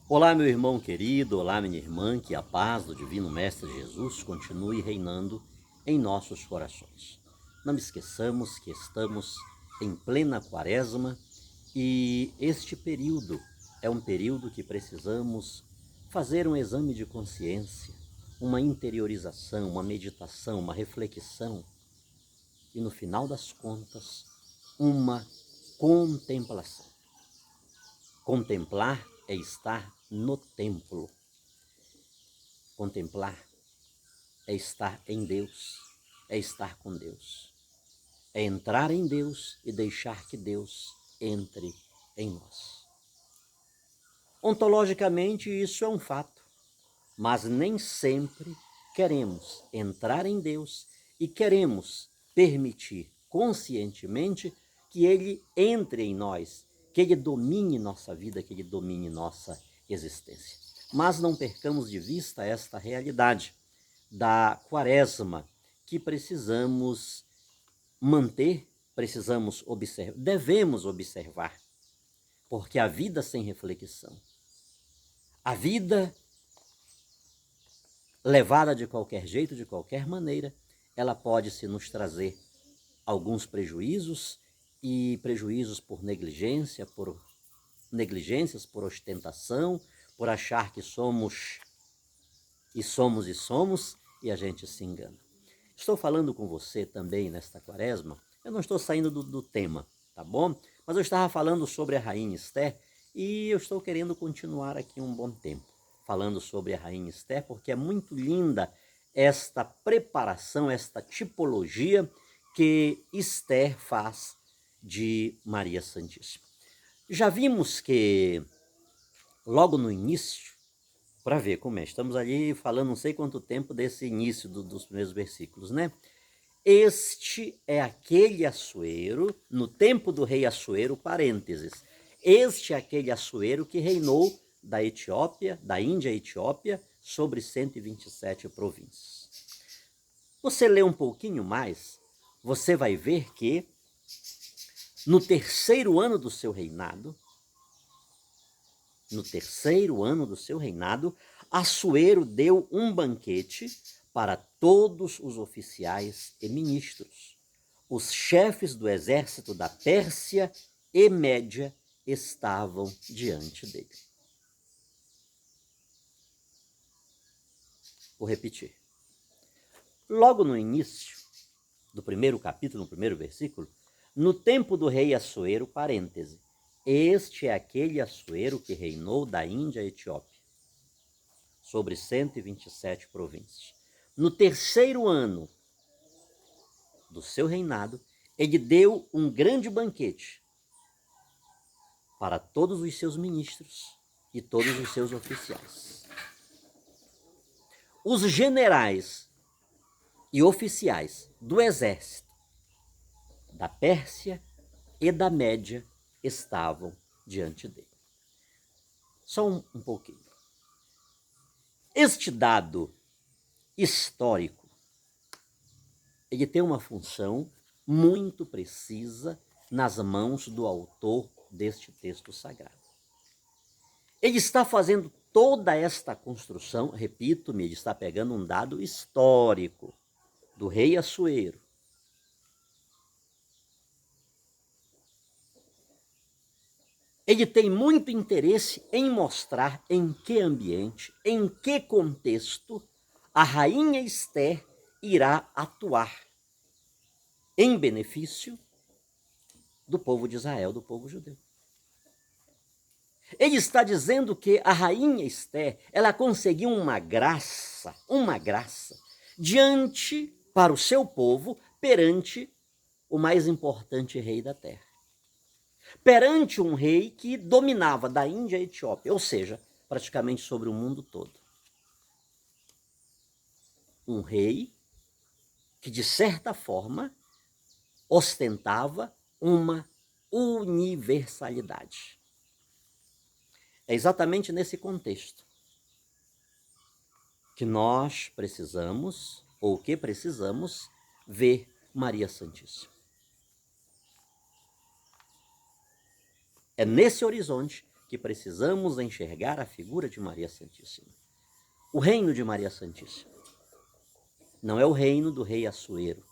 Olá, meu irmão querido, olá, minha irmã, que a paz do Divino Mestre Jesus continue reinando em nossos corações. Não esqueçamos que estamos em plena quaresma e este período é um período que precisamos fazer um exame de consciência, uma interiorização, uma meditação, uma reflexão e, no final das contas, uma contemplação. Contemplar é estar no templo. Contemplar é estar em Deus, é estar com Deus. É entrar em Deus e deixar que Deus entre em nós. Ontologicamente, isso é um fato, mas nem sempre queremos entrar em Deus e queremos permitir conscientemente que Ele entre em nós, que Ele domine nossa vida, que Ele domine nossa existência. Mas não percamos de vista esta realidade da quaresma que precisamos manter, precisamos observar, devemos observar, porque a vida sem reflexão, a vida levada de qualquer jeito, de qualquer maneira, ela pode se nos trazer alguns prejuízos, e prejuízos por negligências, por ostentação, por achar que somos, e a gente se engana. Estou falando com você também nesta quaresma, eu não estou saindo do tema, tá bom? Mas eu estava falando sobre a Rainha Esther e eu estou querendo continuar aqui um bom tempo, falando sobre a Rainha Esther, porque é muito linda esta preparação, esta tipologia que Esther faz de Maria Santíssima. Já vimos que logo no início, para ver como é, estamos ali falando não sei quanto tempo desse início dos primeiros versículos, né? Este é aquele Assuero, no tempo do rei Assuero, parênteses, este é aquele Assuero que reinou da Etiópia, da Índia Etiópia, sobre 127 províncias. Você lê um pouquinho mais, você vai ver que no terceiro ano do seu reinado, Assuero deu um banquete para todos os oficiais e ministros. Os chefes do exército da Pérsia e Média estavam diante dele. Vou repetir. Logo no início do primeiro capítulo, no primeiro versículo, no tempo do rei Assuero, parêntese, este é aquele Assuero que reinou da Índia a Etiópia, sobre 127 províncias. No terceiro ano do seu reinado, ele deu um grande banquete para todos os seus ministros e todos os seus oficiais. Os generais e oficiais do exército da Pérsia e da Média estavam diante dele. Só um pouquinho. Este dado histórico, ele tem uma função muito precisa nas mãos do autor deste texto sagrado. Ele está fazendo toda esta construção, repito-me, ele está pegando um dado histórico do rei Assuero. Ele tem muito interesse em mostrar em que ambiente, em que contexto a rainha Esther irá atuar em benefício do povo de Israel, do povo judeu. Ele está dizendo que a rainha Esther, ela conseguiu uma graça diante para o seu povo perante o mais importante rei da terra. Perante um rei que dominava da Índia à Etiópia, ou seja, praticamente sobre o mundo todo. Um rei que, de certa forma, ostentava uma universalidade. É exatamente nesse contexto que nós precisamos, ou que precisamos, ver Maria Santíssima. É nesse horizonte que precisamos enxergar a figura de Maria Santíssima. O reino de Maria Santíssima não é o reino do rei Assuero.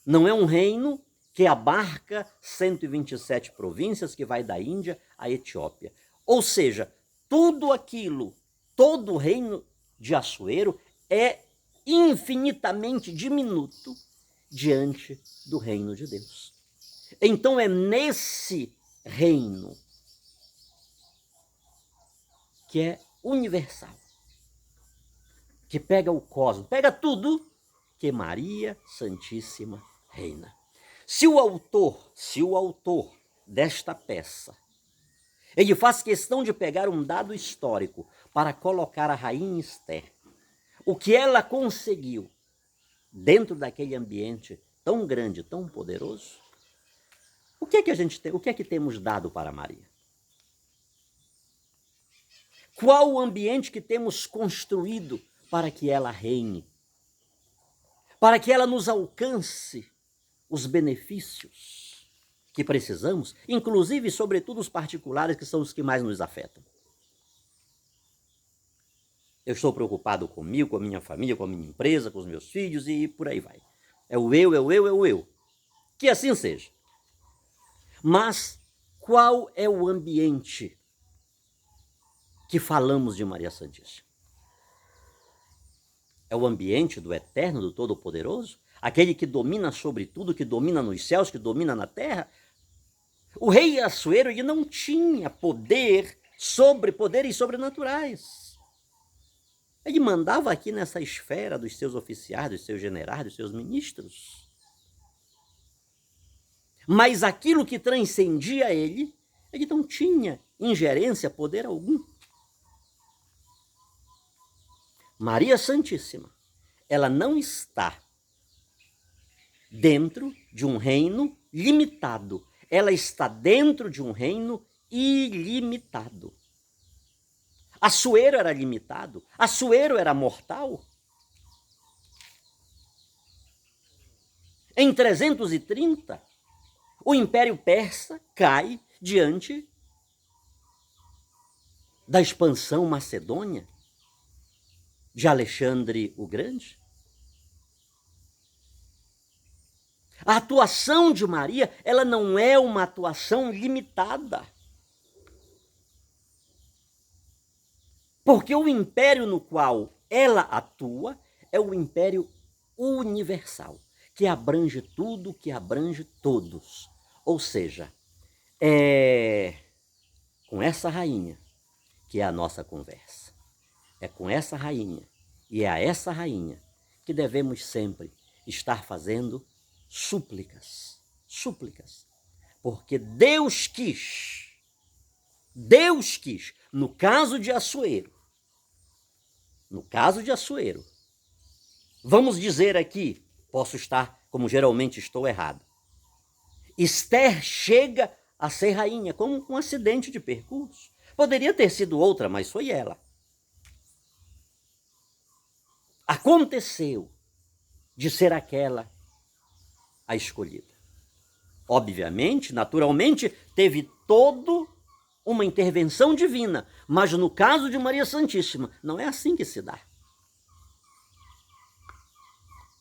Não é um reino que abarca 127 províncias, que vai da Índia à Etiópia. Ou seja, tudo aquilo, todo o reino de Assuero é infinitamente diminuto diante do reino de Deus. Então é nesse reino que é universal, que pega o cosmos, pega tudo, que Maria Santíssima reina. Se o autor desta peça, ele faz questão de pegar um dado histórico para colocar a rainha Esther, o que ela conseguiu dentro daquele ambiente tão grande, tão poderoso, o que é que temos dado para Maria? Qual o ambiente que temos construído para que ela reine? Para que ela nos alcance os benefícios que precisamos, inclusive, sobretudo, os particulares, que são os que mais nos afetam. Eu estou preocupado comigo, com a minha família, com a minha empresa, com os meus filhos e por aí vai. É o eu, é o eu, é o eu. Que assim seja. Mas qual é o ambiente que falamos de Maria Santíssima? É o ambiente do Eterno, do Todo-Poderoso? Aquele que domina sobre tudo, que domina nos céus, que domina na terra? O rei Assuero, ele não tinha poderes sobrenaturais. Ele mandava aqui nessa esfera dos seus oficiais, dos seus generais, dos seus ministros. Mas aquilo que transcendia ele não tinha ingerência, poder algum. Maria Santíssima, ela não está dentro de um reino limitado. Ela está dentro de um reino ilimitado. Assuero era limitado. Assuero era mortal. Em 330, o Império Persa cai diante da expansão macedônia de Alexandre o Grande. A atuação de Maria, ela não é uma atuação limitada. Porque o império no qual ela atua é o império universal, que abrange tudo, que abrange todos. Ou seja, é com essa rainha que é a nossa conversa. É com essa rainha, e é a essa rainha que devemos sempre estar fazendo súplicas. Porque Deus quis, no caso de Assuero, vamos dizer aqui, posso estar, como geralmente estou, errado. Esther chega a ser rainha, como um acidente de percurso. Poderia ter sido outra, mas foi ela. Aconteceu de ser aquela a escolhida. Obviamente, naturalmente, teve toda uma intervenção divina, mas no caso de Maria Santíssima, não é assim que se dá.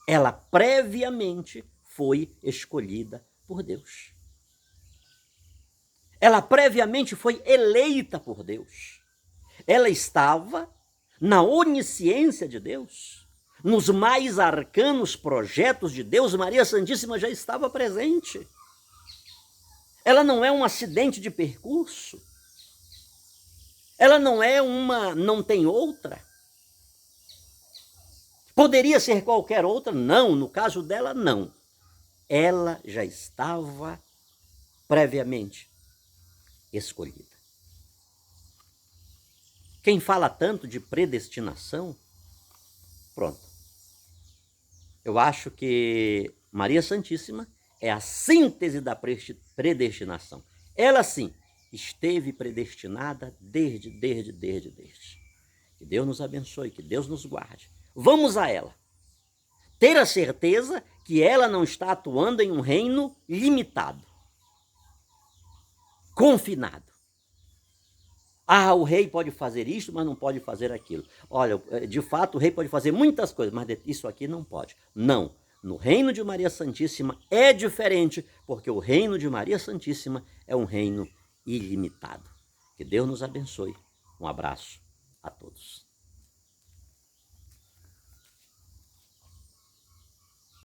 Ela previamente foi escolhida por Deus. Ela previamente foi eleita por Deus. Ela estava na onisciência de Deus, nos mais arcanos projetos de Deus. Maria Santíssima já estava presente. Ela não é um acidente de percurso. Ela não tem outra. Poderia ser qualquer outra? Não, no caso dela, não. Ela já estava previamente escolhida. Quem fala tanto de predestinação, pronto. Eu acho que Maria Santíssima é a síntese da predestinação. Ela, sim, esteve predestinada desde. Que Deus nos abençoe, que Deus nos guarde. Vamos a ela. Ter a certeza que ela não está atuando em um reino limitado, confinado. Ah, o rei pode fazer isto, mas não pode fazer aquilo. Olha, de fato, o rei pode fazer muitas coisas, mas isso aqui não pode. Não. No reino de Maria Santíssima é diferente, porque o reino de Maria Santíssima é um reino ilimitado. Que Deus nos abençoe. Um abraço a todos.